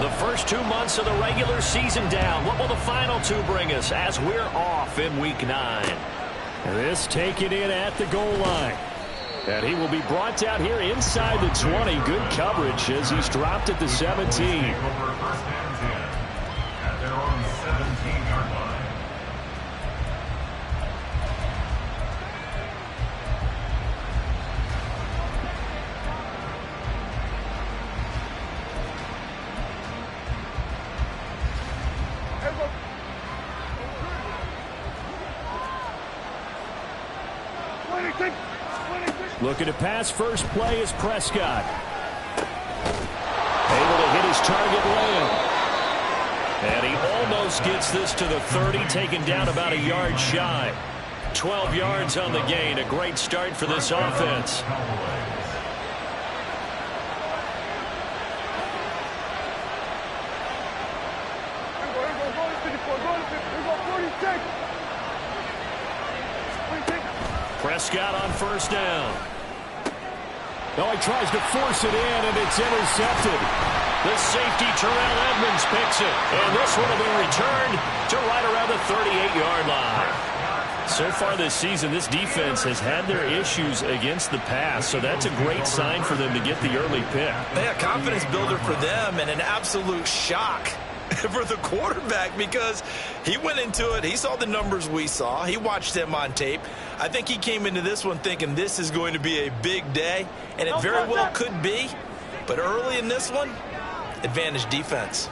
The first 2 months of the regular season down. What will the final two bring us as we're off in Week 9? This taken in at the goal line. And he will be brought down here inside the 20. Good coverage as he's dropped at the 17. Looking to pass first play is Prescott. Able to hit his target land. And he almost gets this to the 30, taken down about a yard shy. 12 yards on the gain. A great start for this offense. Prescott on first down. Oh, he tries to force it in, and it's intercepted. The safety, Terrell Edmonds, picks it. And this one will be returned to right around the 38-yard line. So far this season, this defense has had their issues against the pass, so that's a great sign for them to get the early pick. Yeah, confidence builder for them and an absolute shock for the quarterback because he went into it. He saw the numbers we saw. He watched them on tape. I think he came into this one thinking this is going to be a big day, and it very well could be. But early in this one, advantage defense.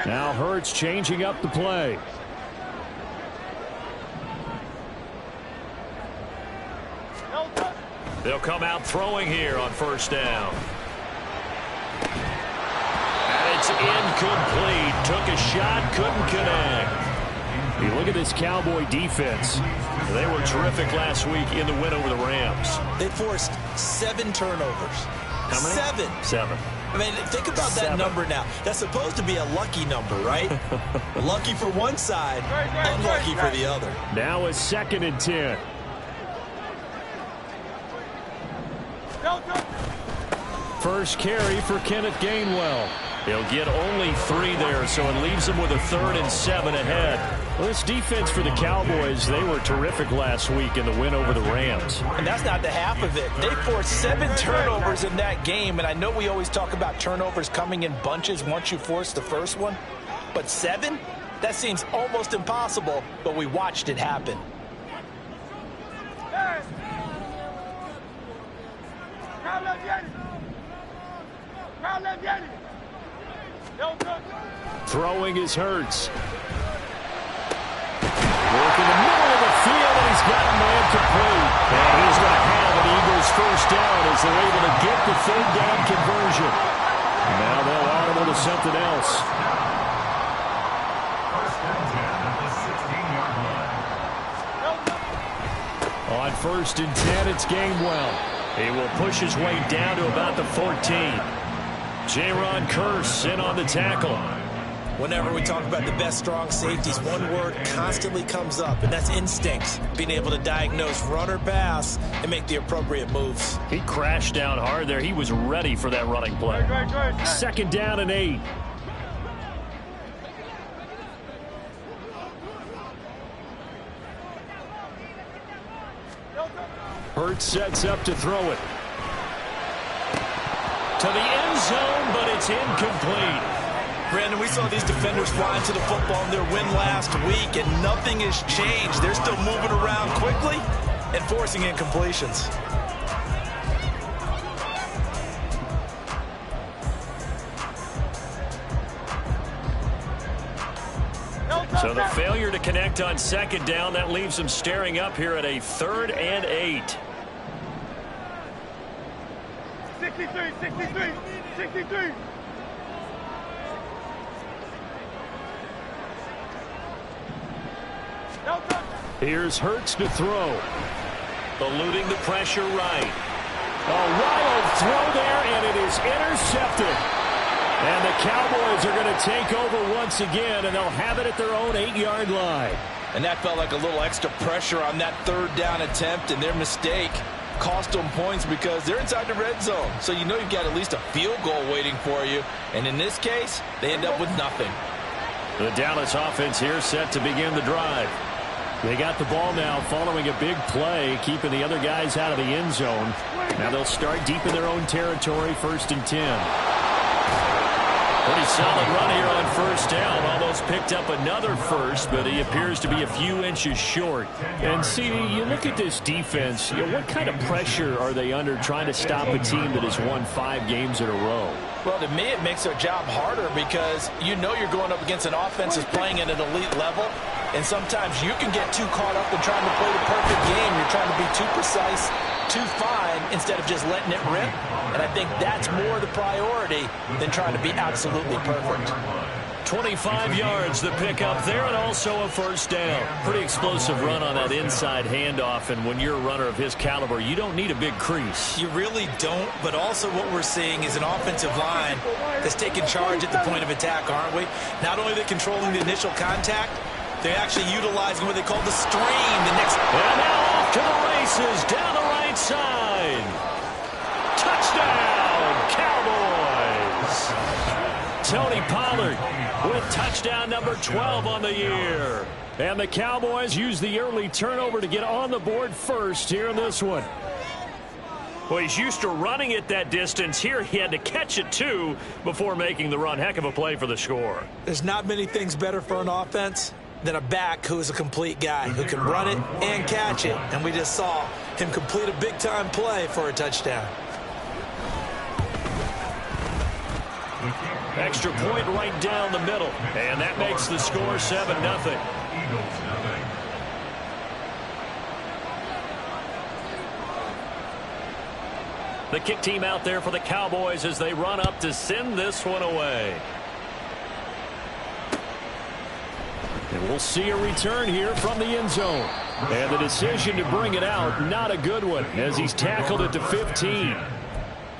Now Hurts changing up the play. They'll come out throwing here on first down. And it's incomplete. Took a shot, couldn't connect. You look at this Cowboy defense. They were terrific last week in the win over the Rams. They forced 7 turnovers. How many? 7. I mean, think about that number now. That's supposed to be a lucky number, right? Lucky for one side, unlucky for the other. Now a 2nd and 10. First carry for Kenneth Gainwell. He'll get only 3 there, so it leaves him with a 3rd and 7 ahead. Well, this defense for the Cowboys, they were terrific last week in the win over the Rams. And that's not the half of it. They forced 7 turnovers in that game, and I know we always talk about turnovers coming in bunches once you force the first one. But 7? That seems almost impossible, but we watched it happen. Throwing is Hurts. Work in the middle of the field, and he's got a man complete. And he's going to have an Eagles first down as they're able to get the 3rd down conversion. Now they'll audible to something else. On 1st and 10, it's Gainwell. He will push his way down to about the 14. Jaron Kearse in on the tackle. Whenever we talk about the best strong safeties, one word constantly comes up, and that's instincts. Being able to diagnose run or pass and make the appropriate moves. He crashed down hard there. He was ready for that running play. 2nd down and 8. Hurts sets up to throw it. To the end zone, but it's incomplete. Brandon, we saw these defenders fly into the football in their win last week, and nothing has changed. They're still moving around quickly and forcing incompletions. So the failure to connect on 2nd down, that leaves them staring up here at a 3rd and 8. 63. Here's Hurts to throw. Eluding the pressure right. A wild throw there, and it is intercepted. And the Cowboys are going to take over once again, and they'll have it at their own 8-yard line. And that felt like a little extra pressure on that 3rd down attempt, and their mistake cost them points because they're inside the red zone. So you know you've got at least a field goal waiting for you. And in this case, they end up with nothing. The Dallas offense here set to begin the drive. They got the ball now following a big play, keeping the other guys out of the end zone. Now they'll start deep in their own territory, 1st and 10. Pretty solid run here on 1st down. Almost picked up another first, but he appears to be a few inches short. And see, you look at this defense, what kind of pressure are they under trying to stop a team that has won 5 games in a row? Well, to me, it makes their job harder because you know you're going up against an offense that's playing at an elite level. And sometimes you can get too caught up in trying to play the perfect game. You're trying to be too precise, too fine, instead of just letting it rip. And I think that's more the priority than trying to be absolutely perfect. 25 yards the pick up there, and also a 1st down. Pretty explosive run on that inside handoff, and when you're a runner of his caliber, you don't need a big crease. You really don't, but also what we're seeing is an offensive line that's taking charge at the point of attack, aren't we? Not only are they controlling the initial contact, they're actually utilizing what they call the stream. And now off to the races, down the right side. Touchdown, Cowboys! Tony Pollard with touchdown number 12 on the year. And the Cowboys use the early turnover to get on the board first here in this one. Well, he's used to running it that distance. Here he had to catch it, too, before making the run. Heck of a play for the score. There's not many things better for an offense than a back who is a complete guy, who can run it and catch it. And we just saw him complete a big-time play for a touchdown. Extra point right down the middle. And that makes the score 7-0. The kick team out there for the Cowboys as they run up to send this one away. And we'll see a return here from the end zone. And the decision to bring it out, not a good one, as he's tackled at the 15.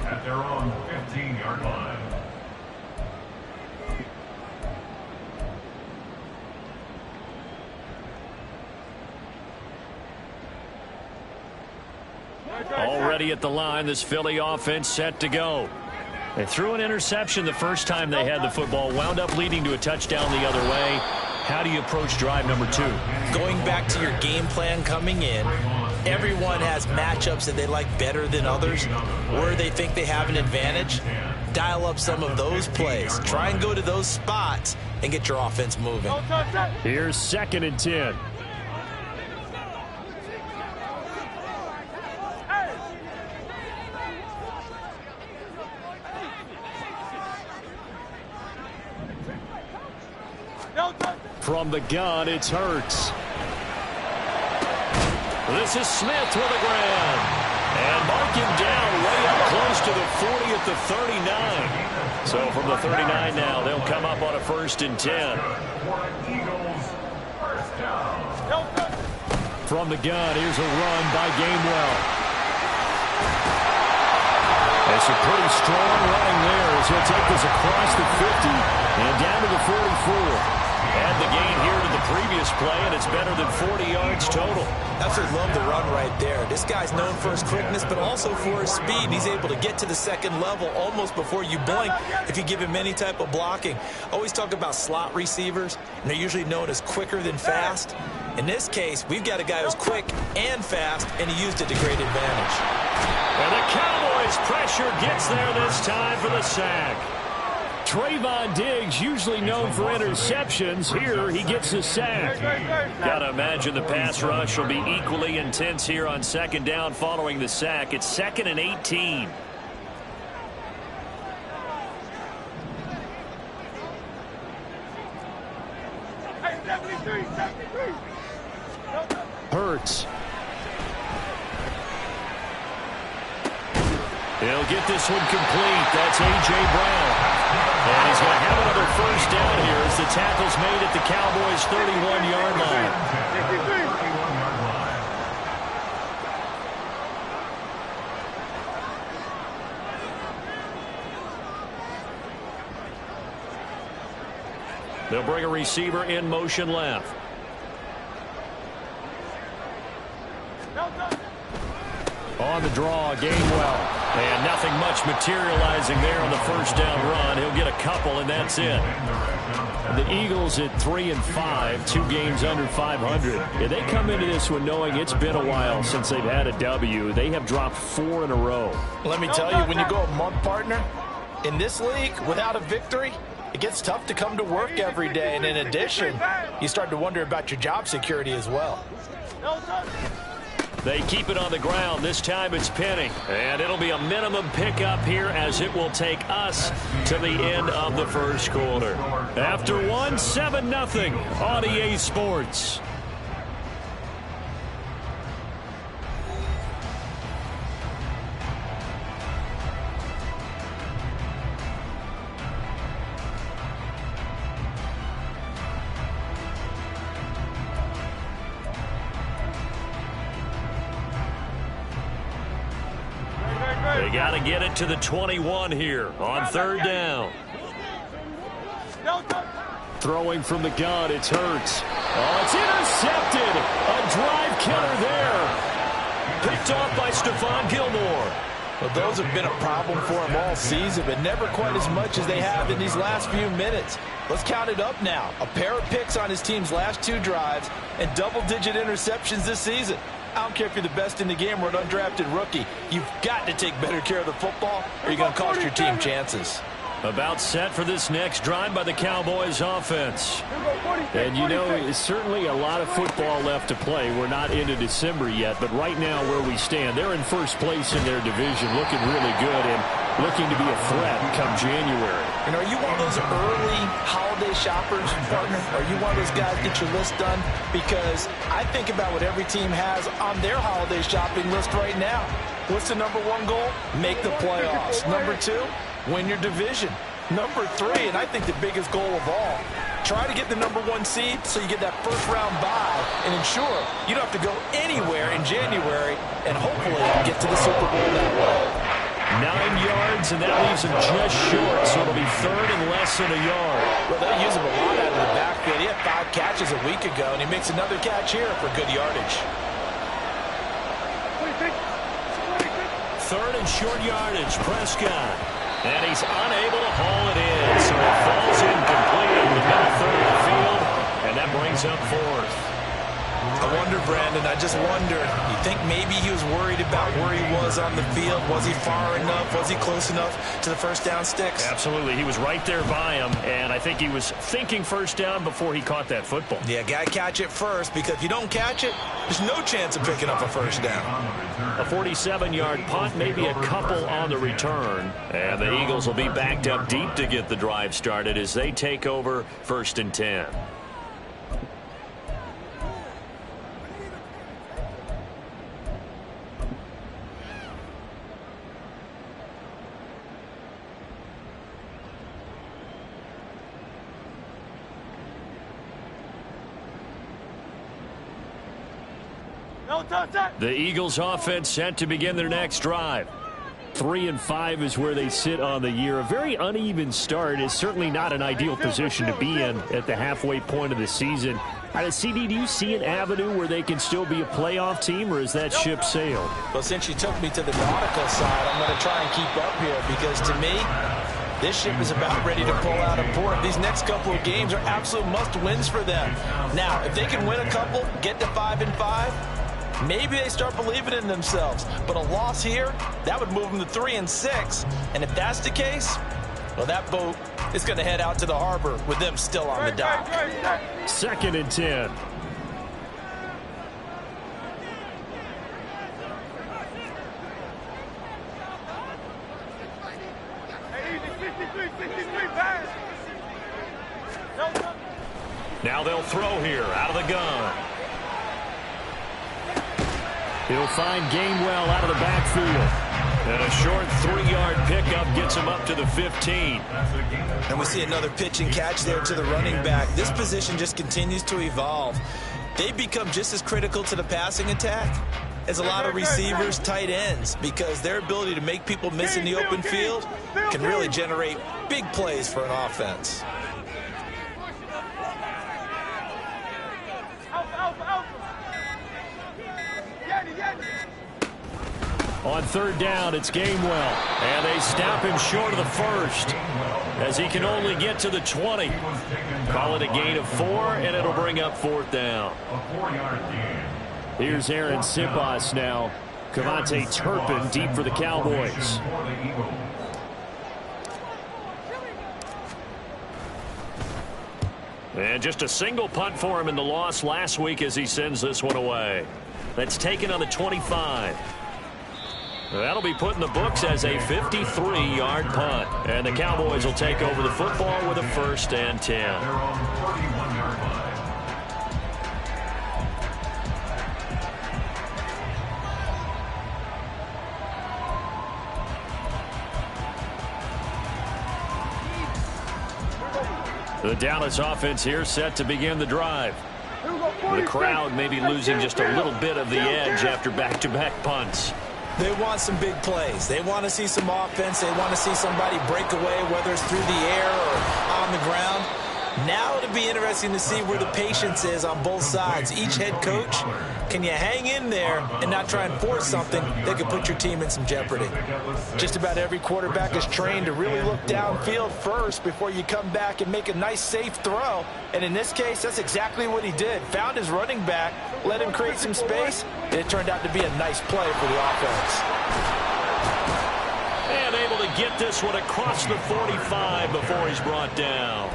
At their own 15-yard line. Already at the line, this Philly offense set to go. They threw an interception the first time they had the football, wound up leading to a touchdown the other way. How do you approach drive number 2? Going back to your game plan coming in, everyone has matchups that they like better than others, where they think they have an advantage. Dial up some of those plays. Try and go to those spots and get your offense moving. Here's 2nd and 10. From the gun, it's Hurts. This is Smith with a grab. And mark him down way up close to the 40 at the 39. So from the 39 now, they'll come up on a 1st and 10. From the gun, here's a run by Gainwell. It's a pretty strong running there as he'll take this across the 50 and down to the 44. Add the gain here to the previous play, and it's better than 40 yards total. Absolutely love the run right there. This guy's known for his quickness, but also for his speed. He's able to get to the 2nd level almost before you blink if you give him any type of blocking. Always talk about slot receivers, and they're usually known as quicker than fast. In this case, we've got a guy who's quick and fast, and he used it to great advantage. And the Cowboys' pressure gets there this time for the sack. Trayvon Diggs, usually known for interceptions. Here, he gets a sack. Gotta imagine the pass rush will be equally intense here on 2nd down following the sack. It's 2nd and 18. Hurts. He'll get this one complete. That's A.J. Brown. And he's going to have another 1st down here as the tackle's made at the Cowboys' 31-yard line. They'll bring a receiver in motion left. On the draw, Gainwell. And nothing much materializing there on the first down run. He'll get a couple, and that's it. The Eagles at 3-5, 2 games under 500. Yeah, they come into this one knowing it's been a while since they've had a W. They have dropped 4 in a row. Let me tell you, when you go a month, partner, in this league, without a victory, it gets tough to come to work every day. And in addition, you start to wonder about your job security as well. They keep it on the ground. This time it's Penny. And it'll be a minimum pickup here as it will take us to the end of the first quarter. After 7-0 on EA Sports. They got to get it to the 21 here on third down. Throwing from the gun, it's Hurts. Oh, it's intercepted. A drive killer there. Picked off by Stephon Gilmore. Well, those have been a problem for him all season, but never quite as much as they have in these last few minutes. Let's count it up now. A pair of picks on his team's last 2 drives and double-digit interceptions this season. I don't care if you're the best in the game or an undrafted rookie. You've got to take better care of the football or you're going to cost your team chances. About set for this next drive by the Cowboys offense. And you know, it's certainly a lot of football left to play. We're not into December yet, but right now where we stand, they're in first place in their division, looking really good and looking to be a threat come January. And are you one of those early holiday shoppers, partner? Are you one of those guys get your list done? Because I think about what every team has on their holiday shopping list right now. What's the number 1 goal? Make the playoffs. Number 2, win your division. Number 3, and I think the biggest goal of all, try to get the number 1 seed so you get that first-round bye and ensure you don't have to go anywhere in January and hopefully get to the Super Bowl that way. 9 yards, and that leaves him just short, so it'll be third and less than a yard. Well, they'll use him a lot out of the backfield. He had 5 catches a week ago, and he makes another catch here for good yardage. Third and short yardage, Prescott. And he's unable to haul it in, so it falls incomplete in the middle third of the field, and that brings up 4th. I wonder, Brandon, I just wonder, you think maybe he was worried about where he was on the field? Was he far enough? Was he close enough to the first down sticks? Absolutely. He was right there by him, and I think he was thinking first down before he caught that football. Yeah, got to catch it first, because if you don't catch it, there's no chance of picking up a first down. A 47-yard punt, maybe a couple on the return, and the Eagles will be backed up deep to get the drive started as they take over 1st and 10. The Eagles offense set to begin their next drive. 3-5 is where they sit on the year. A very uneven start is certainly not an ideal position to be in at the halfway point of the season. CD, do you see an avenue where they can still be a playoff team, or is that ship sailed? Well, since you took me to the nautical side, I'm going to try and keep up here, because to me, this ship is about ready to pull out of port. These next couple of games are absolute must-wins for them. Now, if they can win a couple, get to 5-5, maybe they start believing in themselves. But a loss here, that would move them to 3-6. And if that's the case, well, that boat is going to head out to the harbor with them still on the dock. 2nd and 10. Now they'll throw here out of the gun. He'll find Gainwell out of the backfield. And a short 3-yard pickup gets him up to the 15. And we see another pitch and catch there to the running back. This position just continues to evolve. They've become just as critical to the passing attack as a lot of receivers, tight ends, because their ability to make people miss in the open field can really generate big plays for an offense. On third down, it's Gainwell. And they stop him short of the first, as he can only get to the 20. Call it a gain of 4, and it'll bring up fourth down. A 4-yard gain. Here's Aaron Siposs now. Cavante Turpin deep for the Cowboys. And just a single punt for him in the loss last week as he sends this one away. That's taken on the 25. That'll be put in the books as a 53-yard punt. And the Cowboys will take over the football with a 1st and 10. They're on 41-yard line. The Dallas offense here set to begin the drive. The crowd may be losing just a little bit of the edge after back-to-back punts. They want some big plays. They want to see some offense. They want to see somebody break away, whether it's through the air or on the ground. Now it'll be interesting to see where the patience is on both sides. Each head coach, can you hang in there and not try and force something that could put your team in some jeopardy? Just about every quarterback is trained to really look downfield first before you come back and make a nice, safe throw. And in this case, that's exactly what he did. Found his running back, let him create some space, and it turned out to be a nice play for the offense. And able to get this one across the 45 before he's brought down.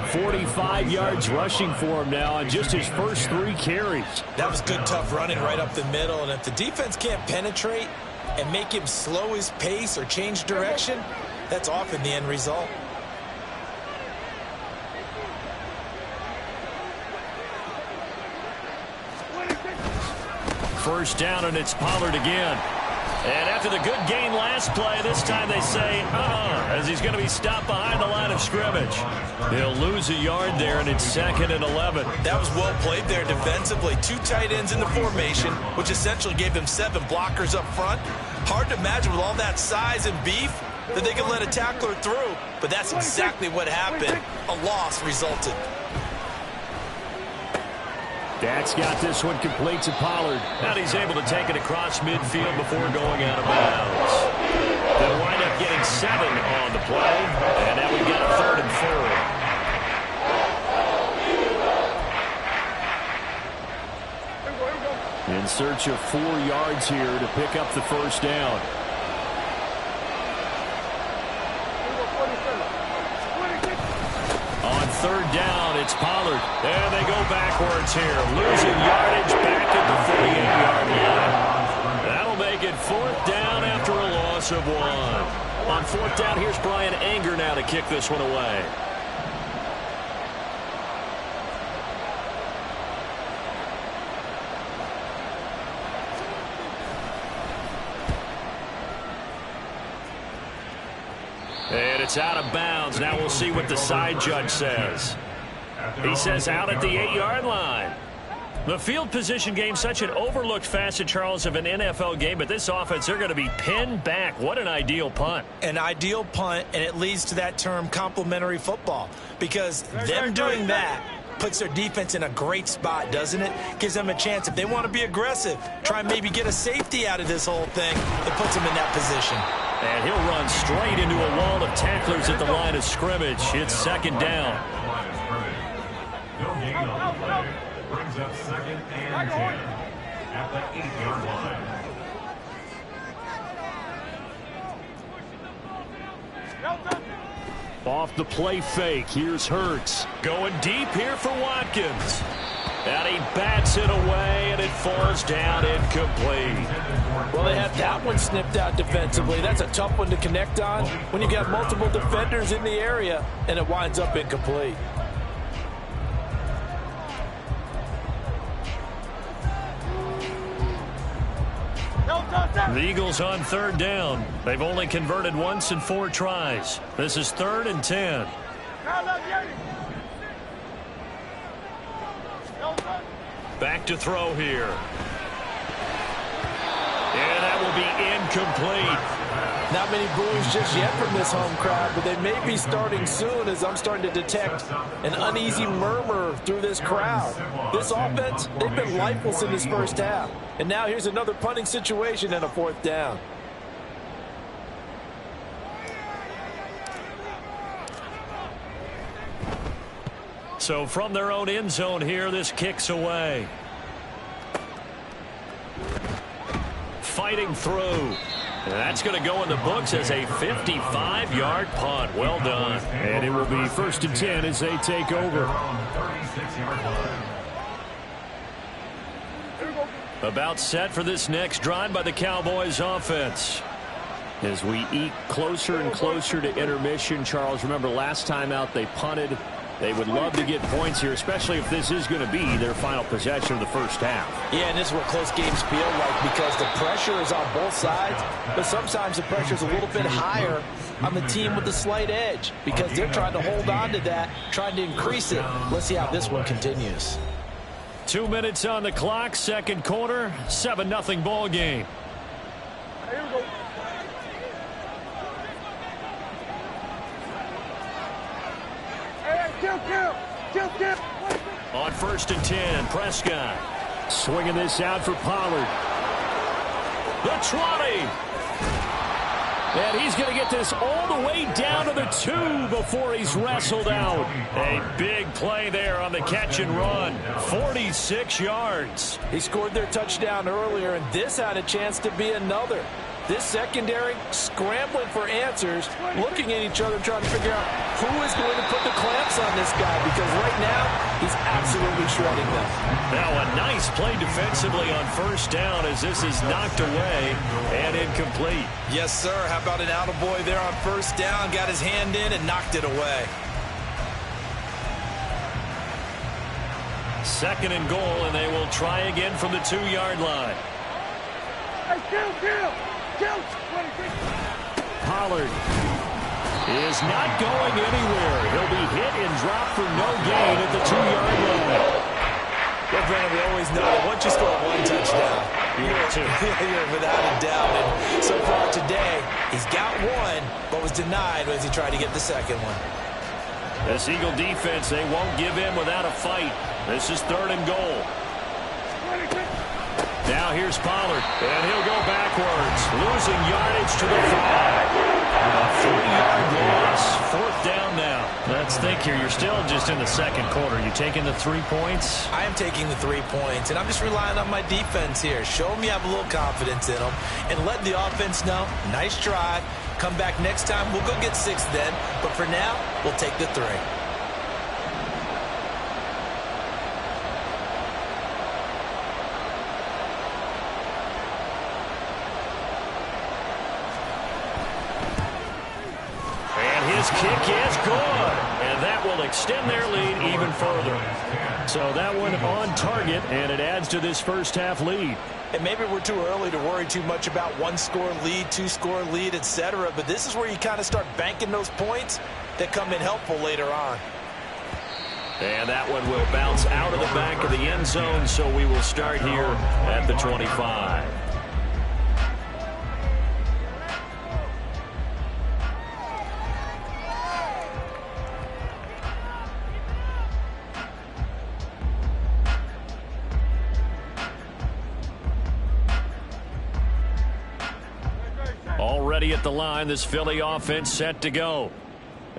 45 yards rushing for him now on just his first 3 carries. That was good, tough running right up the middle. And if the defense can't penetrate and make him slow his pace or change direction, that's often the end result. First down, and it's Pollard again. And after the good gain last play, this time they say, as he's going to be stopped behind the line of scrimmage. He'll lose a yard there, and it's 2nd and 11. That was well played there defensively. 2 tight ends in the formation, which essentially gave them 7 blockers up front. Hard to imagine with all that size and beef that they could let a tackler through. But that's exactly what happened. A loss resulted. That's got this one complete to Pollard. And he's able to take it across midfield before going out of bounds. They'll wind up getting 7 on the play. And now we've got a 3rd and 4. In search of 4 yards here to pick up the first down. On 3rd down, it's Pollard. And they go backwards here. Losing yardage back at the 48-yard line. That'll make it 4th down after a loss of 1. On 4th down, here's Brian Anger now to kick this one away. And it's out of bounds. Now we'll see what the side judge says. He says out at the 8-yard line. The field position game, such an overlooked facet, Charles, of an NFL game, but this offense, they're going to be pinned back. What an ideal punt. An ideal punt, and it leads to that term complementary football, because them doing that puts their defense in a great spot, doesn't it? Gives them a chance. If they want to be aggressive, try and maybe get a safety out of this whole thing, it puts them in that position. And he'll run straight into a wall of tacklers at the line of scrimmage. It's 2nd down. No gain on the play. Brings up 2nd and 10 at the 8-yard line. Off the play fake, here's Hurts. Going deep here for Watkins. And he bats it away, and it falls down incomplete. Well, they had that one snipped out defensively. That's a tough one to connect on when you got multiple defenders in the area, and it winds up incomplete. The Eagles on 3rd down. They've only converted once in 4 tries. This is 3rd and 10. Back to throw here. And that will to be incomplete. Not many boos just yet from this home crowd, but they may be starting soon as I'm starting to detect an uneasy murmur through this crowd. This offense, they've been lifeless in this first half. And now here's another punting situation and a 4th down. So from their own end zone here, this kicks away. Fighting through. And that's going to go in the books as a 55-yard punt. Well done. And it will be 1st and 10 as they take over. About set for this next drive by the Cowboys offense. As we eke closer and closer to intermission, Charles, remember last time out they punted. They would love to get points here, especially if this is going to be their final possession of the first half. Yeah, and this is what close games feel like because the pressure is on both sides, but sometimes the pressure is a little bit higher on the team with the slight edge because they're trying to hold on to that, trying to increase it. Let's see how this one continues. 2 minutes on the clock, 2nd quarter, 7-0 ball game. Here we go. Kill. On 1st and 10, Prescott. Swinging this out for Pollard. The 20. And he's going to get this all the way down to the 2 before he's wrestled out. A big play there on the catch and run. 46 yards. He scored their touchdown earlier, and this had a chance to be another. This secondary scrambling for answers, looking at each other, trying to figure out who is going to put the clamps on this guy, because right now he's absolutely shredding them. Now a nice play defensively on 1st down as this is knocked away and incomplete. Yes, sir. How about an attaboy there on 1st down? Got his hand in and knocked it away. 2nd and goal, and they will try again from the 2-yard line. Hey, kill. Pollard is not going anywhere. He'll be hit and dropped for no gain at the 2-yard line. Well, Brandon, we always know that once you score 1 touchdown, you're without a doubt. And so far today, he's got 1, but was denied as he tried to get the 2nd one. This Eagle defense, they won't give in without a fight. This is 3rd and goal. Now here's Pollard, and he'll go backwards, losing yardage to the 5. A 3-yard loss, 4th down now. Let's think here. You're still just in the 2nd quarter. You taking the 3 points? I am taking the 3 points, and I'm just relying on my defense here. Show them you have a little confidence in them, and let the offense know, nice try. Come back next time. We'll go get 6 then, but for now, we'll take the 3. Kick is good, and that will extend their lead even further. So that one on target, and it adds to this first half lead. And maybe we're too early to worry too much about 1-score lead, 2-score lead, etc. But this is where you kind of start banking those points that come in helpful later on. And that one will bounce out of the back of the end zone, so we will start here at the 25. Already at the line, this Philly offense set to go.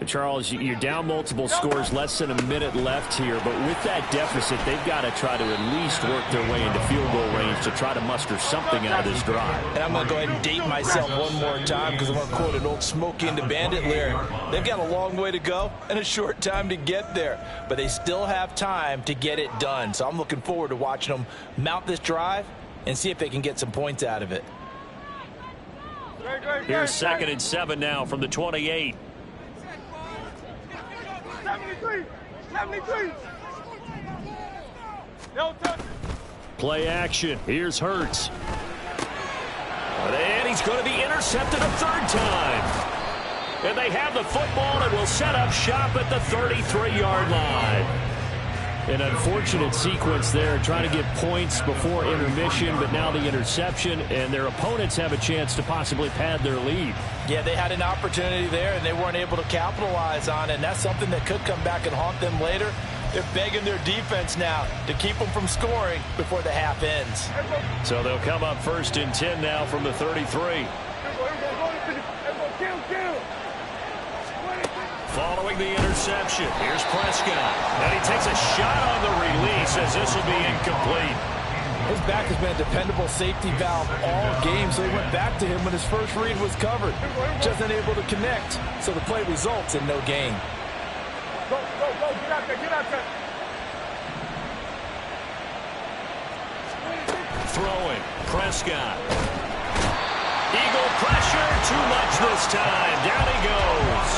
Charles, you're down multiple scores, less than a minute left here, but with that deficit, they've got to try to at least work their way into field goal range to try to muster something out of this drive. And I'm going to go ahead and date myself one more time because I'm going to quote an old Smokey and the Bandit lyric. They've got a long way to go and a short time to get there, but they still have time to get it done. So I'm looking forward to watching them mount this drive and see if they can get some points out of it. Here's 2nd and 7 now from the 28. 73. Play action. Here's Hurts. And he's going to be intercepted a 3rd time. And they have the football and will set up shop at the 33-yard line. An unfortunate sequence there, trying to get points before intermission, but now the interception, and their opponents have a chance to possibly pad their lead. Yeah, they had an opportunity there, and they weren't able to capitalize on it, and that's something that could come back and haunt them later. They're begging their defense now to keep them from scoring before the half ends. So they'll come up 1st and 10 now from the 33. Following the interception, here's Prescott. And he takes a shot on the release as this will be incomplete. His back has been a dependable safety valve all game, so he went back to him when his first read was covered. Just unable to connect, so the play results in no gain. Go, get out there, get out there. Throwing, Prescott. Eagle pressure, too much this time. Down he goes.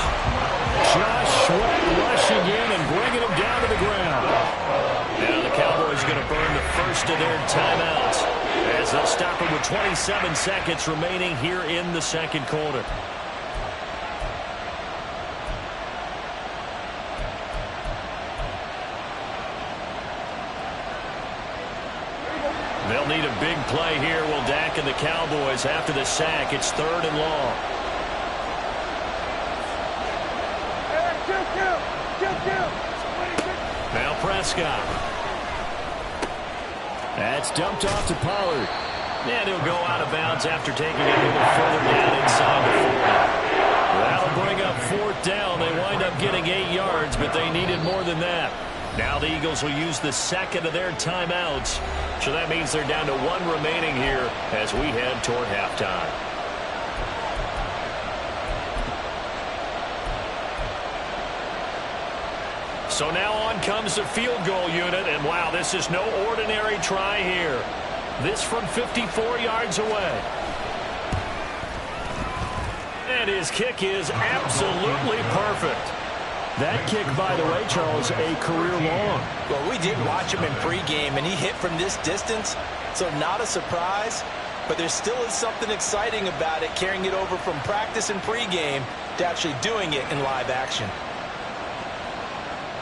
Josh Sweat rushing in and bringing him down to the ground. Now the Cowboys going to burn the first of their timeouts as they'll stop it with 27 seconds remaining here in the second quarter. They'll need a big play here. Will Dak and the Cowboys after the sack. It's 3rd and long. Now Prescott. That's dumped off to Pollard. And he'll go out of bounds after taking it a little further down inside the 40. That'll bring up 4th down. They wind up getting 8 yards, but they needed more than that. Now the Eagles will use the second of their timeouts. So that means they're down to 1 remaining here as we head toward halftime. So now on comes the field goal unit, and wow, this is no ordinary try here. This from 54 yards away. And his kick is absolutely perfect. That kick, by the way, Charles, a career long. Well, we did watch him in pregame, and he hit from this distance, so not a surprise. But there still is something exciting about it, carrying it over from practice and pregame to actually doing it in live action.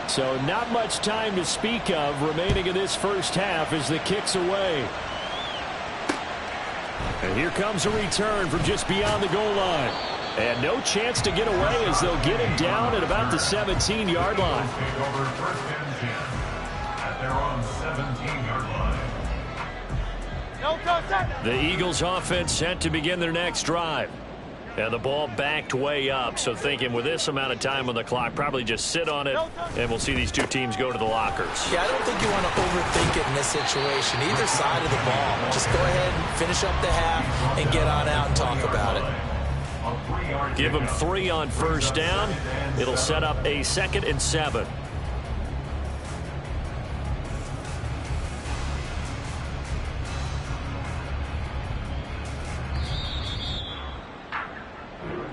So not much time to speak of remaining in this first half as the kick's away. And here comes a return from just beyond the goal line. And no chance to get away as they'll get him down at about the 17-yard line. Over 1st and 10 at their own 17-yard line. The Eagles offense set to begin their next drive. And the ball backed way up, so thinking with this amount of time on the clock, probably just sit on it, and we'll see these two teams go to the lockers. Yeah, I don't think you want to overthink it in this situation. Either side of the ball. Just go ahead and finish up the half and get on out and talk about it. Give them 3 on 1st down. It'll set up a 2nd and 7.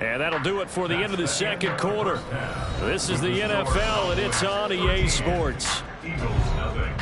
And that'll do it for the end of the second quarter. This is the NFL, and it's on EA Sports. Eagles nothing.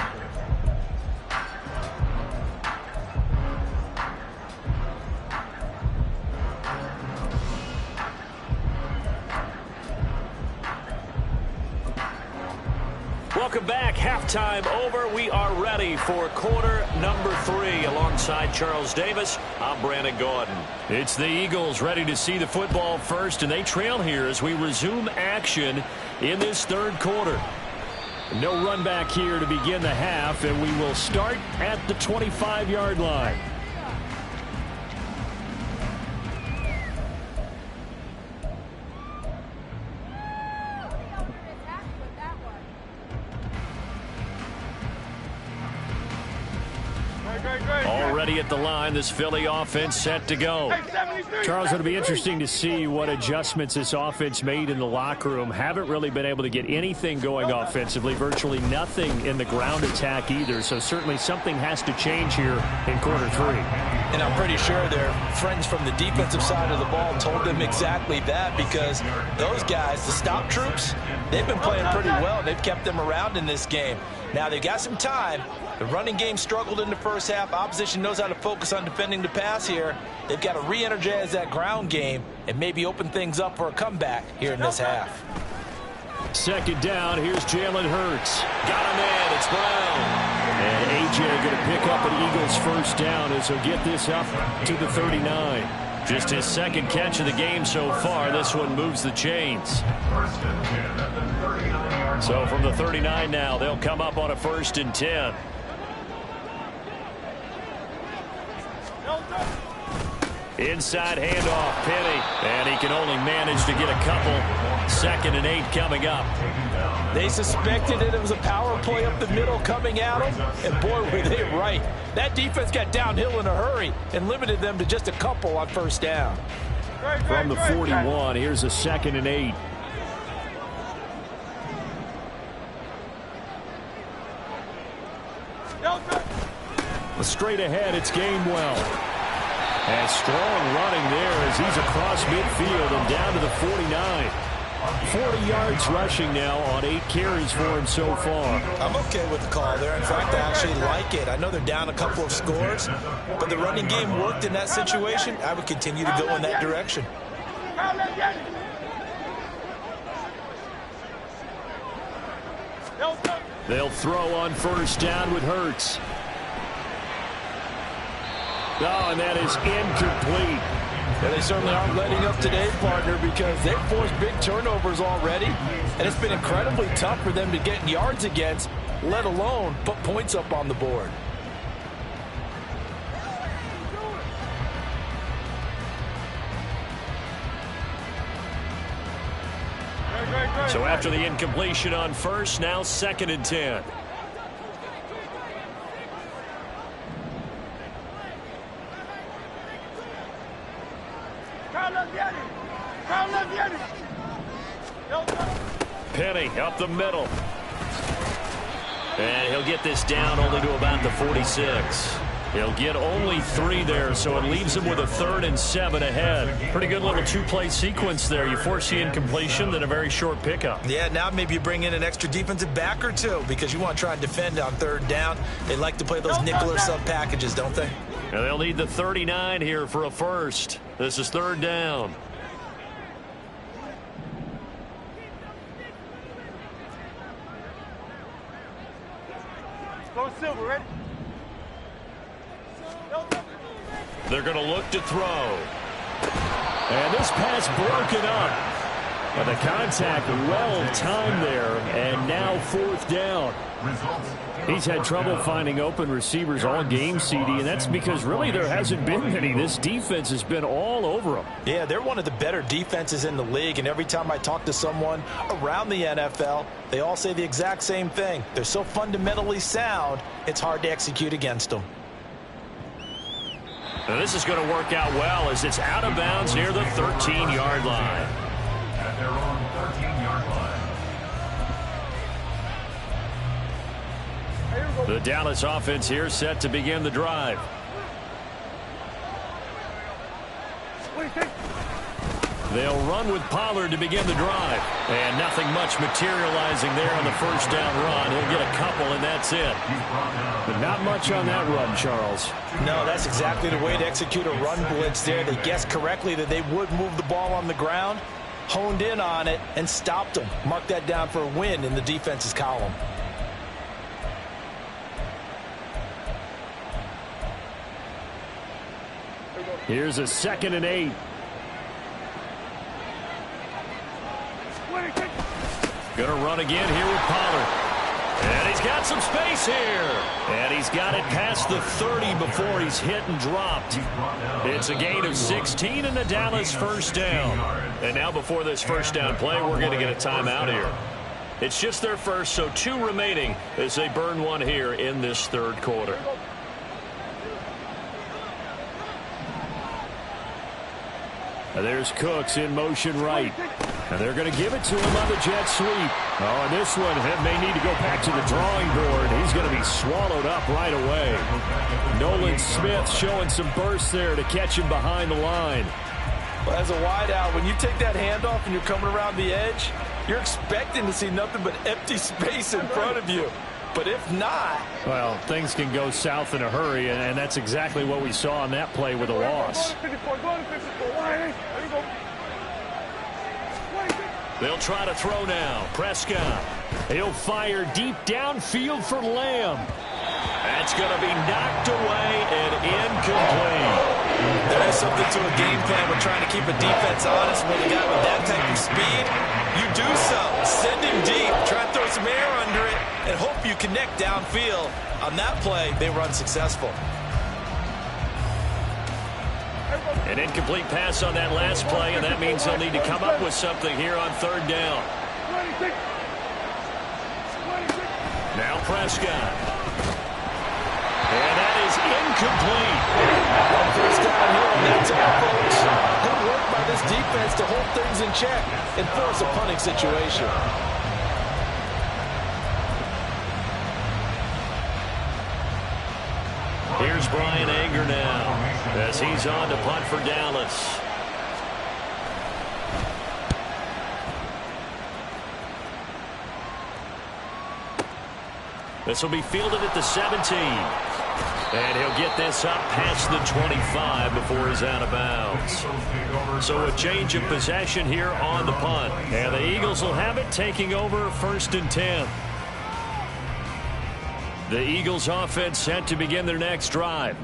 Welcome back. Halftime over. We are ready for quarter number 3. Alongside Charles Davis, I'm Brandon Gordon. It's the Eagles ready to see the football first, and they trail here as we resume action in this third quarter. No run back here to begin the half, and we will start at the 25-yard line. Already at the line, this Philly offense set to go. Charles, it'll be interesting to see what adjustments this offense made in the locker room. Haven't really been able to get anything going offensively, virtually nothing in the ground attack either. So certainly something has to change here in quarter 3. And I'm pretty sure their friends from the defensive side of the ball told them exactly that, because those guys, the stop troops, they've been playing pretty well. They've kept them around in this game. Now they've got some time. The running game struggled in the first half. Opposition knows how to focus on defending the pass here. They've got to re-energize that ground game and maybe open things up for a comeback here in this half. Second down, here's Jalen Hurts. Got him in, it's Brown. And A.J. going to pick up an Eagles first down as he'll get this up to the 39. Just his second catch of the game so far. This one moves the chains. So from the 39 now, they'll come up on a 1st and 10. Inside handoff, Penny. And he can only manage to get a couple. 2nd and 8 coming up. They suspected it was a power play up the middle coming at them, and boy, were they right. That defense got downhill in a hurry and limited them to just a couple on 1st down. From the 41, here's a 2nd and 8. Straight ahead, it's Gainwell. And strong running there as he's across midfield and down to the 49. 40 yards rushing now on 8 carries for him so far. I'm okay with the call there. In fact, I actually like it. I know they're down a couple of scores, but the running game worked in that situation. I would continue to go in that direction. They'll throw on 1st down with Hurts. Oh, and that is incomplete. Yeah, they certainly aren't letting up today, partner, because they've forced big turnovers already, and it's been incredibly tough for them to get yards against, let alone put points up on the board. So after the incompletion on 1st, now 2nd and 10. Penny up the middle. And he'll get this down only to about the 46. He'll get only 3 there, so it leaves him with a 3rd and 7 ahead. Pretty good little 2-play sequence there. You force the incompletion, then a very short pickup. Yeah, now maybe you bring in an extra defensive back or two because you want to try and defend on 3rd down. They like to play those nickel or sub packages, don't they? And they'll need the 39 here for a 1st. This is 3rd down. Silver, ready? They're going to look to throw. And this pass broken up. But the contact well timed there, and now 4th down. He's had trouble finding open receivers all game, CD, and that's because really there hasn't been any. This defense has been all over them. Yeah, they're one of the better defenses in the league, and every time I talk to someone around the NFL, they all say the exact same thing. They're so fundamentally sound, it's hard to execute against them. Now this is going to work out well as it's out of bounds near the 13-yard line. At their own 13-yard line. The Dallas offense here set to begin the drive. They'll run with Pollard to begin the drive. And nothing much materializing there on the 1st down run. He'll get a couple, and that's it. But not much on that run, Charles. No, that's exactly the way to execute a run blitz there. They guessed correctly that they would move the ball on the ground, honed in on it, and stopped them. Mark that down for a win in the defense's column. Here's a 2nd and 8. Gonna run again here with Pollard. And he's got some space here. And he's got it past the 30 before he's hit and dropped. It's a gain of 16 and the Dallas 1st down. And now before this 1st down play, we're going to get a timeout here. It's just their first, so 2 remaining as they burn 1 here in this 3rd quarter. There's Cooks in motion right. And they're going to give it to him on the jet sweep. Oh, and this one may need to go back to the drawing board. He's going to be swallowed up right away. Nolan Smith showing some burst there to catch him behind the line. Well, as a wideout, when you take that handoff and you're coming around the edge, you're expecting to see nothing but empty space in front of you. But if not... Well, things can go south in a hurry, and that's exactly what we saw on that play with a loss. They'll try to throw now. Prescott. He'll fire deep downfield for Lamb. That's going to be knocked away and incomplete. There is something to a game plan with trying to keep a defense honest. With a guy with that type of speed, you do so. Send him deep. Try to throw some air under it and hope you connect downfield. On that play, they were unsuccessful. An incomplete pass on that last play, and that means they'll need to come up with something here on third down. Now Prescott. And that is incomplete. First down here on that time, folks. Good work by this defense to hold things in check and force a punting situation. Here's Brian Anger now as he's on to punt for Dallas. This will be fielded at the 17. And he'll get this up past the 25 before he's out of bounds. So a change of possession here on the punt. And the Eagles will have it, taking over 1st and 10. The Eagles offense set to begin their next drive.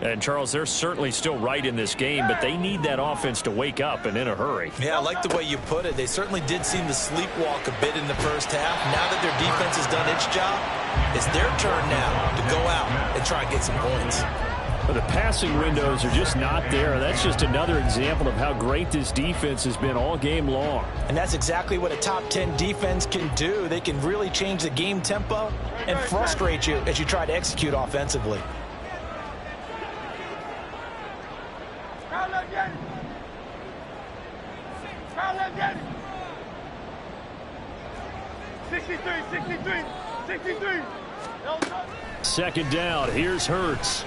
And, Charles, they're certainly still right in this game, but they need that offense to wake up and in a hurry. Yeah, I like the way you put it. They certainly did seem to sleepwalk a bit in the first half. Now that their defense has done its job, it's their turn now to go out and try and get some points. But the passing windows are just not there. That's just another example of how great this defense has been all game long. And that's exactly what a top 10 defense can do. They can really change the game tempo and frustrate you as you try to execute offensively. 63. Second down. Here's Hurts.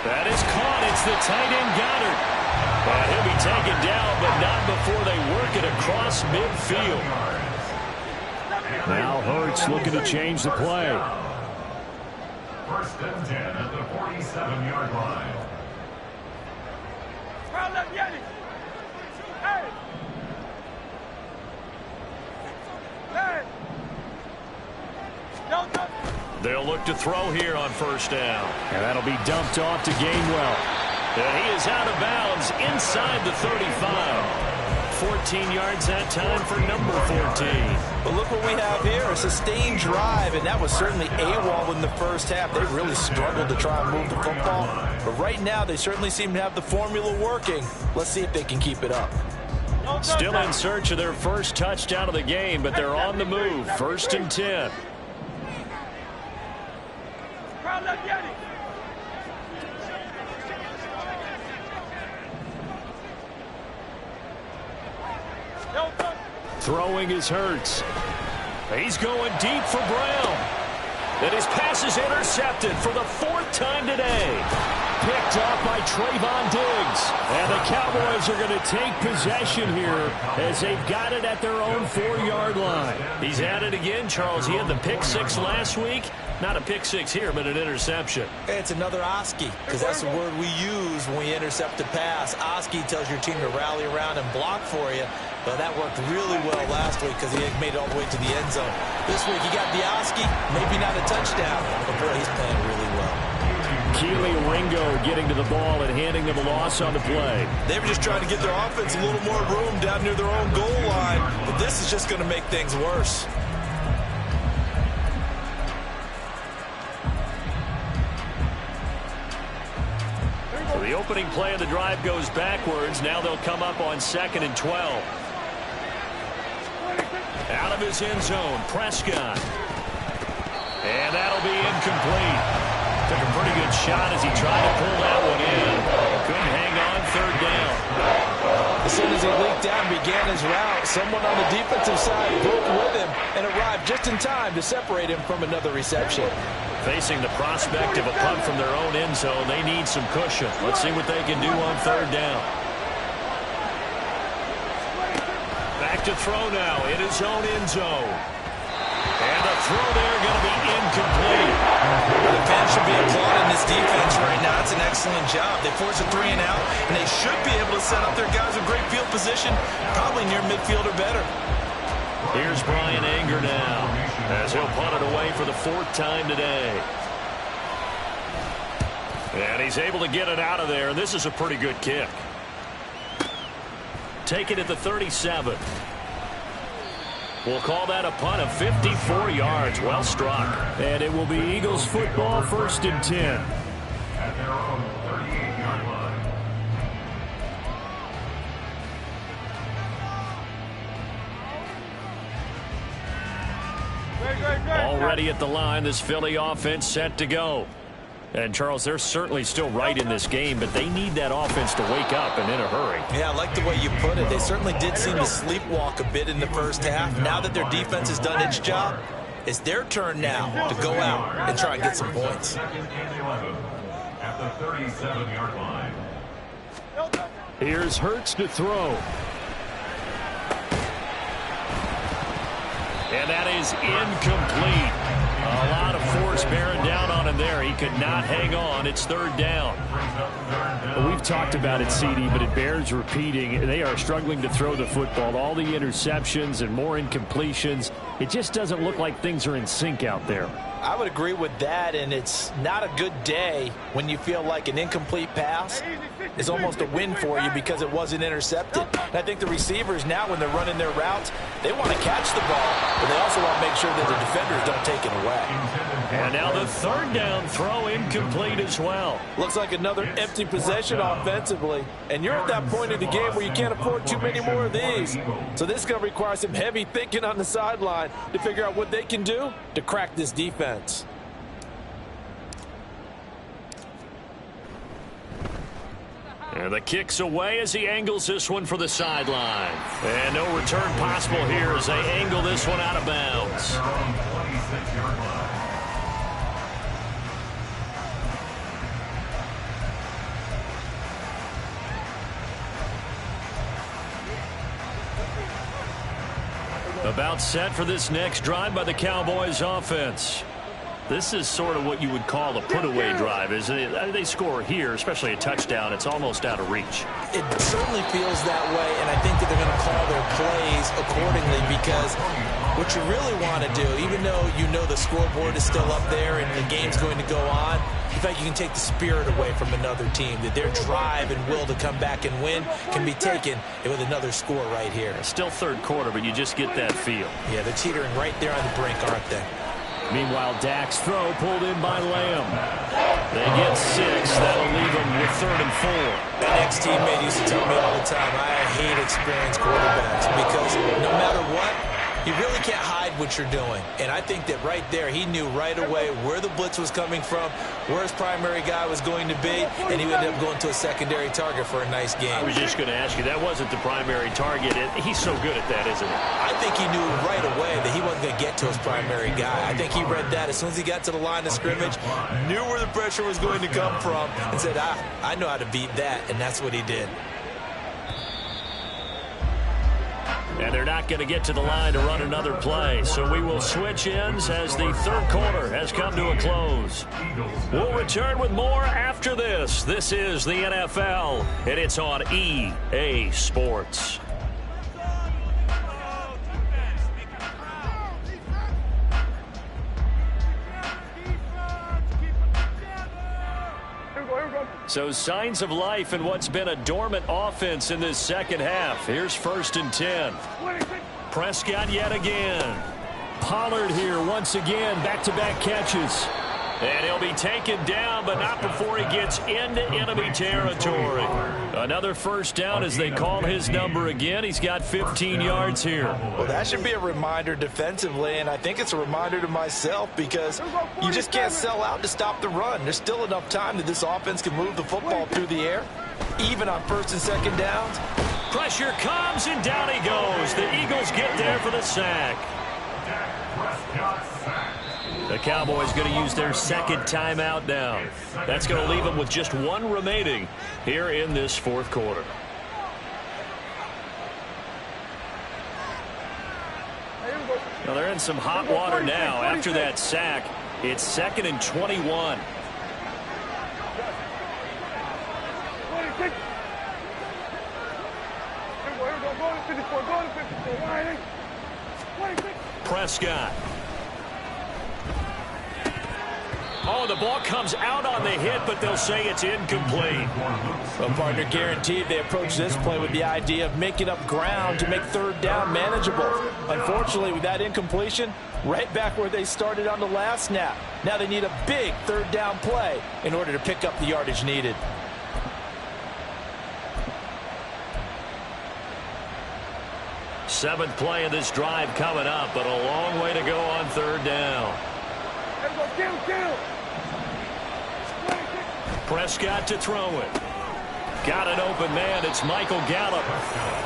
That is caught. It's the tight end Goddard. And he'll be taken down, but not before they work it across midfield. Now Hurts looking to change the play. 1st and 10 at the 47-yard line. They'll look to throw here on 1st down. And that'll be dumped off to Gainwell. And he is out of bounds inside the 35. 14 yards that time for number 14. But look what we have here, a sustained drive, and that was certainly AWOL in the first half. They really struggled to try and move the football. But right now, they certainly seem to have the formula working. Let's see if they can keep it up. Still in search of their first touchdown of the game, but they're on the move. 1st and 10. Throwing is Hurts. He's going deep for Brown. And his pass is intercepted for the 4th time today. Picked off by Trayvon Diggs. And the Cowboys are going to take possession here as they've got it at their own 4-yard line. He's at it again, Charles. He had the pick 6 last week. Not a pick 6 here, but an interception. It's another Oski, because that's the word we use when we intercept a pass. Oski tells your team to rally around and block for you. But that worked really well last week because he had made it all the way to the end zone. This week he got the Oski, maybe not a touchdown, but boy, he's playing really well. Keely Ringo getting to the ball and handing them a loss on the play. They were just trying to give their offense a little more room down near their own goal line, but this is just going to make things worse. So the opening play of the drive goes backwards. Now they'll come up on 2nd and 12. Out of his end zone, Prescott. And that'll be incomplete. Took a pretty good shot as he tried to pull that one in. Couldn't hang on 3rd down. As soon as he leaked down and began his route, someone on the defensive side broke with him and arrived just in time to separate him from another reception. Facing the prospect of a punt from their own end zone, they need some cushion. Let's see what they can do on 3rd down. Back to throw now in his own end zone. And the throw there going to be incomplete. The fans should be applauding this defense right now. It's an excellent job. They force a 3 and out, and they should be able to set up their guys with great field position, probably near midfield or better. Here's Brian Anger now, as he'll punt it away for the 4th time today. And he's able to get it out of there. This is a pretty good kick. Take it at the 37. We'll call that a punt of 54 yards. Well struck. And it will be Eagles football, 1st and 10. At their own 38-yard line. Already at the line, this Philly offense set to go. And, Charles, they're certainly still right in this game, but they need that offense to wake up and in a hurry. Yeah, I like the way you put it. They certainly did seem to sleepwalk a bit in the first half. Now that their defense has done its job, it's their turn now to go out and try and get some points. 2nd and 11 at the 37-yard line. Here's Hurts to throw. And that is incomplete. A lot of force bearing down on him there. He could not hang on. It's 3rd down. Well, we've talked about it, CD, but it bears repeating. They are struggling to throw the football. All the interceptions and more incompletions. It just doesn't look like things are in sync out there. I would agree with that, and it's not a good day when you feel like an incomplete pass is almost a win for you because it wasn't intercepted. And I think the receivers now, when they're running their routes, they want to catch the ball, but they also want to make sure that the defenders don't take it away. And now the 3rd down throw incomplete as well. Looks like another empty possession offensively, and you're at that point in the game where you can't afford too many more of these. So this is going to require some heavy thinking on the sideline to figure out what they can do to crack this defense. And the kick's away as he angles this one for the sideline. And no return possible here as they angle this one out of bounds. Their own 26-yard line. About set for this next drive by the Cowboys offense. This is sort of what you would call a put-away drive, isn't it? They score here, especially a touchdown. It's almost out of reach. It certainly feels that way, and I think that they're going to call their plays accordingly because what you really want to do, even though you know the scoreboard is still up there and the game's going to go on, in fact, you can take the spirit away from another team, that their drive and will to come back and win can be taken with another score right here. Still 3rd quarter, but you just get that feel. Yeah, they're teetering right there on the brink, aren't they? Meanwhile, Dak's throw pulled in by Lamb. They get 6. That'll leave them with 3rd and 4. An ex-teammate used to tell me all the time, I hate experienced quarterbacks because no matter what, you really can't hide what you're doing. And I think that right there, he knew right away where the blitz was coming from, where his primary guy was going to be, and he ended up going to a secondary target for a nice game. I was just going to ask you, that wasn't the primary target. He's so good at that, isn't he? I think he knew right away that he wasn't going to get to his primary guy. I think he read that as soon as he got to the line of scrimmage, knew where the pressure was going to come from, and said, I know how to beat that, and that's what he did. And they're not going to get to the line to run another play. So we will switch ends as the 3rd quarter has come to a close. We'll return with more after this. This is the NFL, and it's on EA Sports. So signs of life in what's been a dormant offense in this second half. Here's 1st and 10. Prescott yet again. Pollard here once again, back-to-back catches. And he'll be taken down, but not before he gets into enemy territory. Another 1st down as they call his number again. He's got 15 yards here. Well, that should be a reminder defensively, and I think it's a reminder to myself because you just can't sell out to stop the run. There's still enough time that this offense can move the football through the air, even on 1st and 2nd downs. Pressure comes, and down he goes. The Eagles get there for the sack. The Cowboys going to use their 2nd timeout now. That's going to leave them with just 1 remaining here in this 4th quarter. Well, they're in some hot water now. After that sack, it's 2nd and 21. 54, go to 54. Wait. Prescott. Oh, the ball comes out on the hit, but they'll say it's incomplete. Well, partner, guaranteed they approach this play with the idea of making up ground to make third down manageable. Unfortunately, with that incompletion, right back where they started on the last snap. Now they need a big third down play in order to pick up the yardage needed. Seventh play of this drive coming up, but a long way to go on third down. Kill. Prescott to throw it. Got an open man. It's Michael Gallup.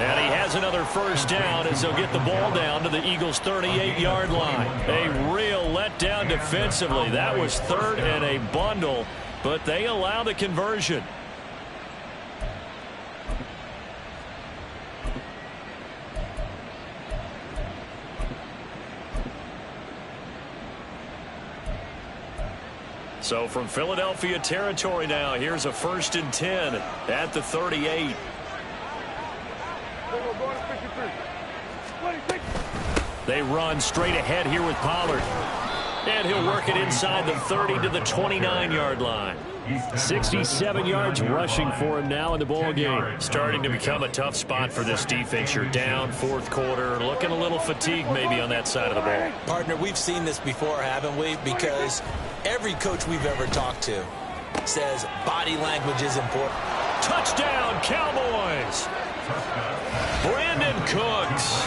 And he has another first down as they'll get the ball down to the Eagles' 38-yard line. A real letdown defensively. That was third and a bundle, but they allow the conversion. So from Philadelphia territory now, here's a 1st and 10 at the 38. They run straight ahead here with Pollard. And he'll work it inside the 30 to the 29-yard line. 67 yards rushing for him now in the ball game. Starting to become a tough spot for this defense. You're down fourth quarter, looking a little fatigued maybe on that side of the ball. Partner, we've seen this before, haven't we? Because every coach we've ever talked to says body language is important. Touchdown, Cowboys! Brandon Cooks,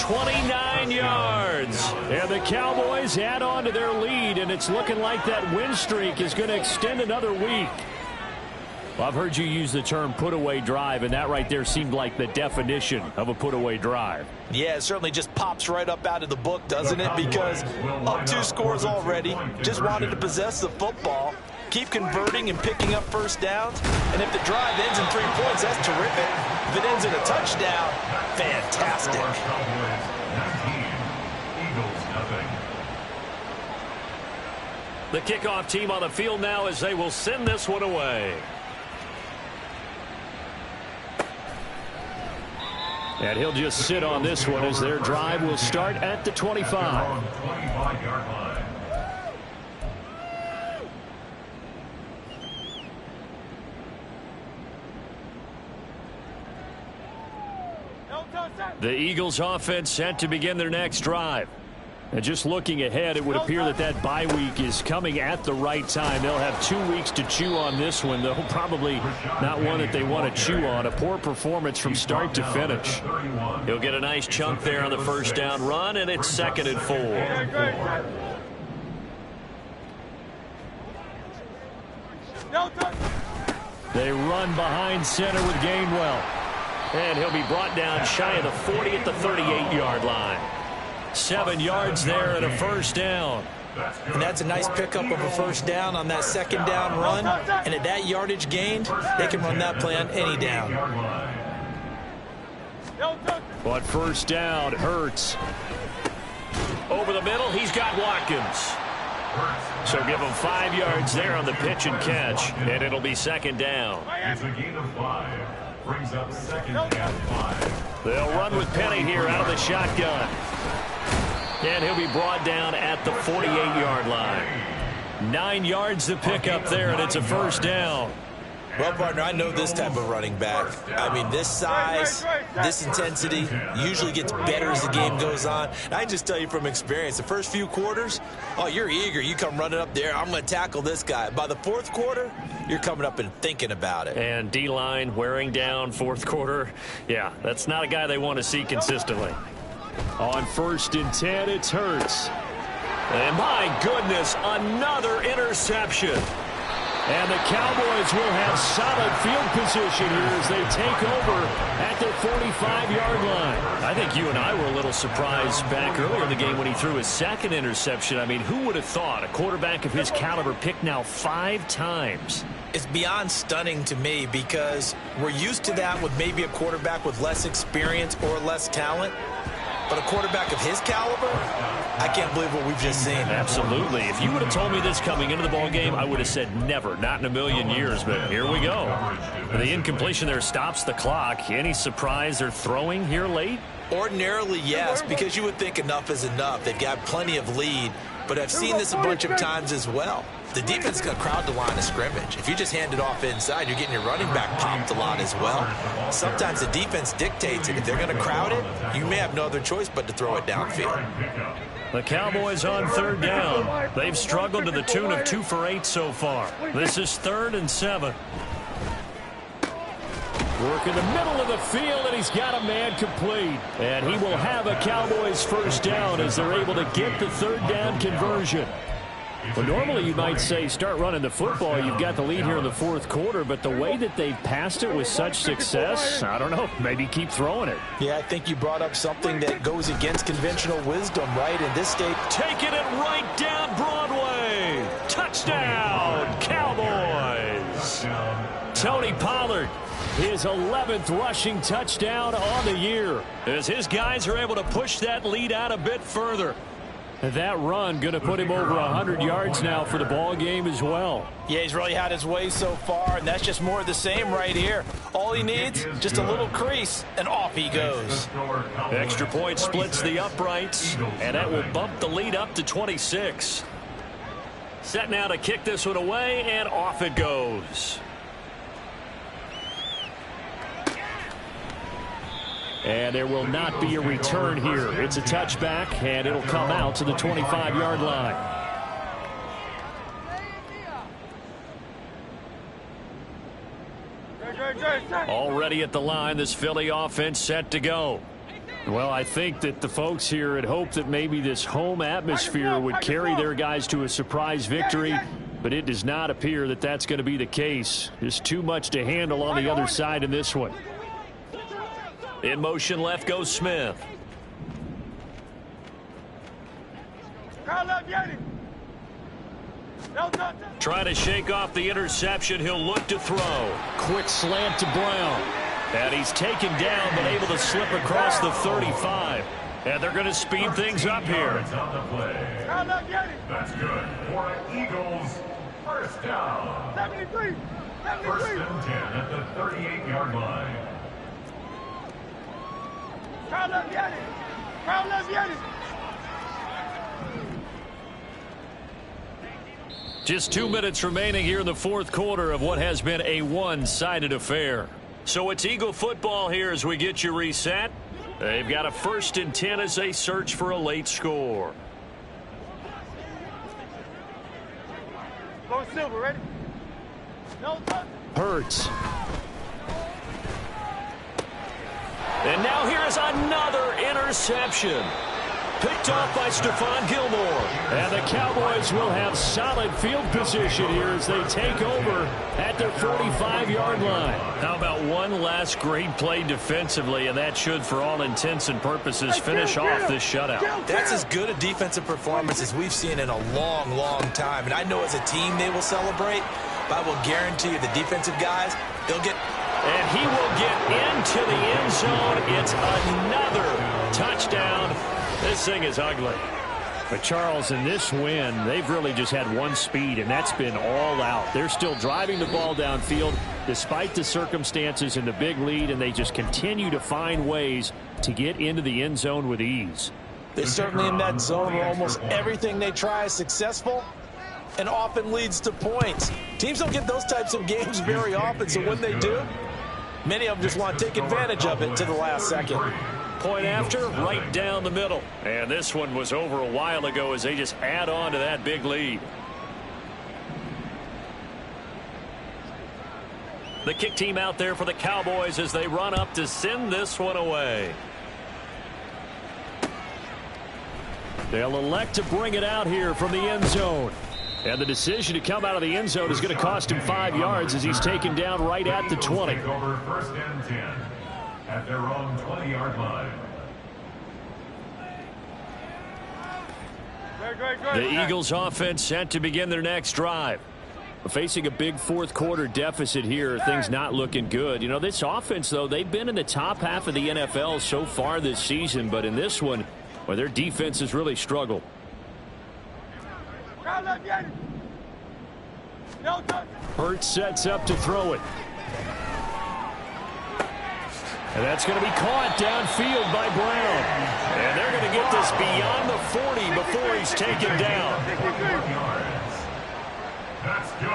29 yards. And the Cowboys add on to their lead, and it's looking like that win streak is going to extend another week. Well, I've heard you use the term put-away drive, and that right there seemed like the definition of a put-away drive. Yeah, it certainly just pops right up out of the book, doesn't it? Because up 2 scores already, just wanted to possess the football, keep converting and picking up first downs. And if the drive ends in 3 points, that's terrific. If it ends in a touchdown, fantastic. The kickoff team on the field now as they will send this one away. And he'll just sit on this one as their drive will start at the 25. The Eagles offense set to begin their next drive. And just looking ahead, it would appear that that bye week is coming at the right time. They'll have 2 weeks to chew on this one, though probably not one that they want to chew on. A poor performance from start to finish. He'll get a nice chunk there on the first down run, and it's 2nd and 4. They run behind center with Gainwell. And he'll be brought down shy of the 40 at the 38-yard line. 7 yards there and a first down. And that's a nice pickup of a first down on that 2nd down run. And at that yardage gained, they can run that play on any down. But first down, Hurts. Over the middle, he's got Watkins. So give him 5 yards there on the pitch and catch, and it'll be 2nd down. It's a gain of 5. Brings up 2nd and 5. They'll run with Penny here out of the shotgun. And he'll be brought down at the 48-yard line. 9 yards to pick up there, and it's a first down. Well, partner, I know this type of running back. I mean, this size, this intensity usually gets better as the game goes on. And I just tell you from experience, the first few quarters, oh, you're eager. You come running up there, I'm going to tackle this guy. By the 4th quarter, you're coming up and thinking about it. And D-line wearing down 4th quarter. Yeah, that's not a guy they want to see consistently. On 1st and 10, it's Hurts. And my goodness, another interception. And the Cowboys will have solid field position here as they take over at their 45-yard line. I think you and I were a little surprised back earlier in the game when he threw his 2nd interception. I mean, who would have thought a quarterback of his caliber picked now 5 times? It's beyond stunning to me because we're used to that with maybe a quarterback with less experience or less talent. But a quarterback of his caliber, I can't believe what we've just seen. Absolutely. If you would have told me this coming into the ball game, I would have said never, not in a million years. But here we go. The incompletion there stops the clock. Any surprise they're throwing here late? Ordinarily, yes, because you would think enough is enough. They've got plenty of lead, but I've seen this a bunch of times as well. The defense is going to crowd the line of scrimmage. If you just hand it off inside, you're getting your running back popped a lot as well. Sometimes the defense dictates it. If they're going to crowd it, you may have no other choice but to throw it downfield. The Cowboys on third down. They've struggled to the tune of 2 for 8 so far. This is 3rd and 7. Work in the middle of the field, and he's got a man complete. And he will have a Cowboys first down as they're able to get the third down conversion. Well, normally you might say start running the football. You've got the lead here in the 4th quarter, but the way that they've passed it with such success, I don't know, maybe keep throwing it. Yeah, I think you brought up something that goes against conventional wisdom, right? In this state, taking it right down Broadway. Touchdown, Cowboys. Tony Pollard, his 11th rushing touchdown on the year, as his guys are able to push that lead out a bit further. That run going to put him over 100 yards now for the ball game as well. Yeah, he's really had his way so far, and that's just more of the same right here. All he needs, just a little crease, and off he goes. Extra point splits the uprights, and that will bump the lead up to 26. Set now to kick this one away, and off it goes. And there will not be a return here. It's a touchback, and it'll come out to the 25-yard line. Already at the line, this Philly offense set to go. Well, I think that the folks here had hoped that maybe this home atmosphere would carry their guys to a surprise victory, but it does not appear that that's going to be the case. Just too much to handle on the other side in this one. In motion left goes Smith. Trying to shake off the interception. He'll look to throw. Quick slant to Brown. And he's taken down but able to slip across the 35. And they're going to speed things up here. That's good for Eagles. First down. 73. 73. 1st and 10 at the 38-yard line. Just 2 minutes remaining here in the 4th quarter of what has been a one-sided affair. So it's Eagle football here as we get you reset. They've got a 1st and 10 as they search for a late score. Go Silver, ready? Hurts. And now here is another interception. Picked off by Stephon Gilmore. And the Cowboys will have solid field position here as they take over at their 45-yard line. How about one last great play defensively, and that should, for all intents and purposes, finish off this shutout. That's as good a defensive performance as we've seen in a long, long time. And I know as a team they will celebrate, but I will guarantee you the defensive guys, they'll get... And he will get into the end zone. It's another touchdown. This thing is ugly. But, Charles, in this win, they've really just had one speed, and that's been all out. They're still driving the ball downfield despite the circumstances and the big lead, and they just continue to find ways to get into the end zone with ease. They're certainly in that zone where almost everything they try is successful and often leads to points. Teams don't get those types of games very often, so when they do, many of them just want to take advantage of it to the last second. Point after, right down the middle. And this one was over a while ago as they just add on to that big lead. The kick team out there for the Cowboys as they run up to send this one away. They'll elect to bring it out here from the end zone. And the decision to come out of the end zone is going to cost him 5 yards as he's taken down right at the 20. Take over 1st and 10 at their own 20-yard line. The Eagles offense set to begin their next drive. Facing a big 4th quarter deficit here, things not looking good. You know, this offense, though, they've been in the top half of the NFL so far this season, but in this one, Well, their defense has really struggled. Hurts sets up to throw it. And that's going to be caught downfield by Brown. And they're going to get this beyond the 40 before he's taken down. That's good.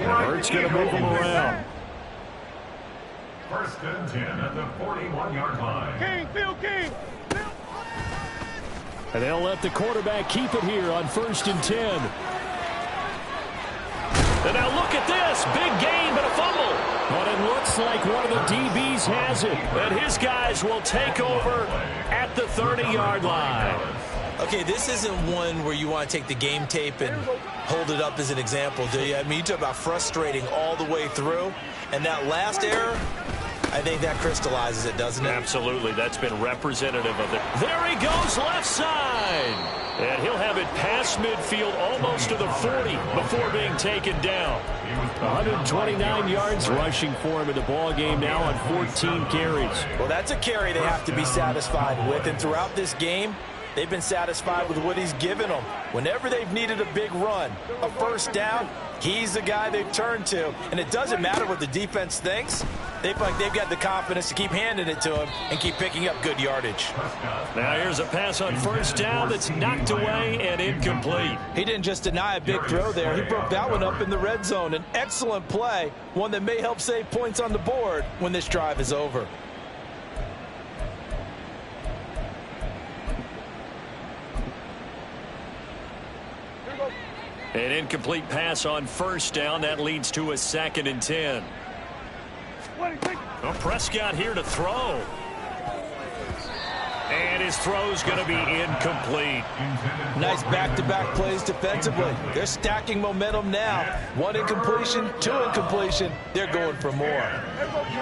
Hurts going to move him around. First and 10 at the 41-yard line. King, Phil King. And they'll let the quarterback keep it here on 1st and 10. And now look at this. Big gain, but a fumble. But it looks like one of the DBs has it. And his guys will take over at the 30-yard line. Okay, this isn't one where you want to take the game tape and hold it up as an example, do you? I mean, you talk about frustrating all the way through. And that last error, I think that crystallizes it, doesn't it? Absolutely. That's been representative of it. There he goes, left side. And he'll have it past midfield almost to the 40 before being taken down. 129 yards rushing for him in the ball game now on 14 carries. Well, that's a carry they have to be satisfied with. And throughout this game, they've been satisfied with what he's given them. Whenever they've needed a big run, a first down, he's the guy they've turned to. And it doesn't matter what the defense thinks. They feel like they've got the confidence to keep handing it to him and keep picking up good yardage. Now here's a pass on first down that's knocked away and incomplete. He didn't just deny a big throw there. He broke that one up in the red zone. An excellent play, one that may help save points on the board when this drive is over. An incomplete pass on first down. That leads to a 2nd and 10. Well, Prescott here to throw. And his throw's going to be incomplete. Nice back-to-back plays defensively. They're stacking momentum now. 1 incompletion, 2 incompletion. They're going for more.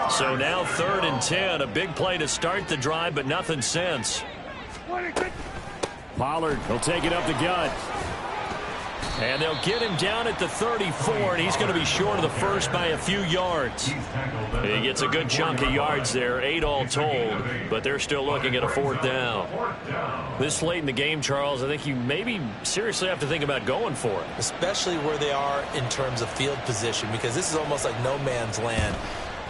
So now 3rd and 10. A big play to start the drive, but nothing since. Pollard will take it up the gut. And they'll get him down at the 34, and he's going to be short of the first by a few yards. He gets a good chunk of yards there, 8 all told, but they're still looking at a 4th down. This late in the game, Charles, I think you maybe seriously have to think about going for it. Especially where they are in terms of field position, because this is almost like no man's land.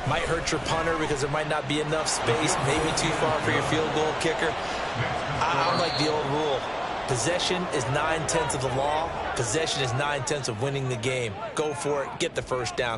Might hurt your punter because there might not be enough space, maybe too far for your field goal kicker. I like the old rule. Possession is 9/10 of the law. Possession is 9/10 of winning the game. Go for it. Get the first down.